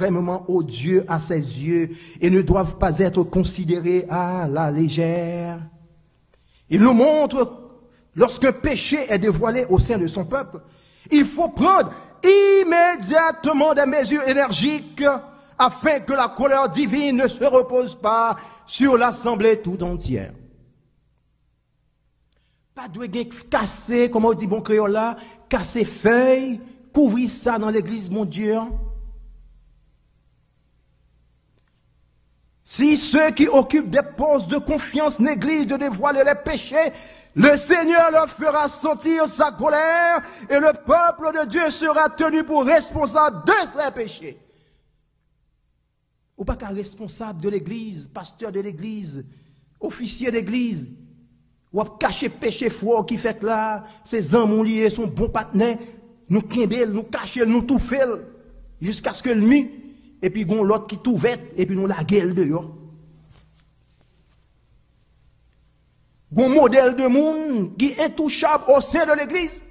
extrêmement odieux à ses yeux et ne doivent pas être considérés à la légère. Il nous montre, lorsqu'un péché est dévoilé au sein de son peuple, il faut prendre immédiatement des mesures énergiques afin que la colère divine ne se repose pas sur l'assemblée tout entière. Pas de casser, comme on dit bon créole là, casser feuilles, couvrir ça dans l'église, mon Dieu. Si ceux qui occupent des postes de confiance négligent de dévoiler les péchés, le Seigneur leur fera sentir sa colère et le peuple de Dieu sera tenu pour responsable de ses péchés. Ou pas qu'un responsable de l'église, pasteur de l'église, officier d'église, ou à cacher péché fort qui fait là, ses hommes liés, son bon partenaire, nous kimbel, nous cacher, nous tout fait, jusqu'à ce que le mi, et puis gon l'autre qui tout vête, et puis nous la gueule dehors. Gon modèle de monde qui est intouchable au sein de l'église.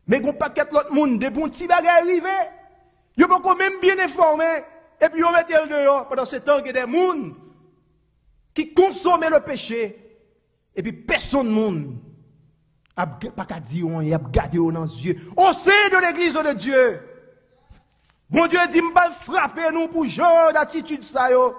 Mais gon paquet l'autre monde, des bons petits bagages arrivés, ils sont quand même bien informés, et puis on met le dehors, pendant ce temps qu'il y a des gens qui consomment le péché, et puis personne monde n'a pas qu'à dire, il a gardé dans les yeux, au sein de l'église de Dieu. Bon Dieu dit, m'pas frapper nous pour genre d'attitude ça yo.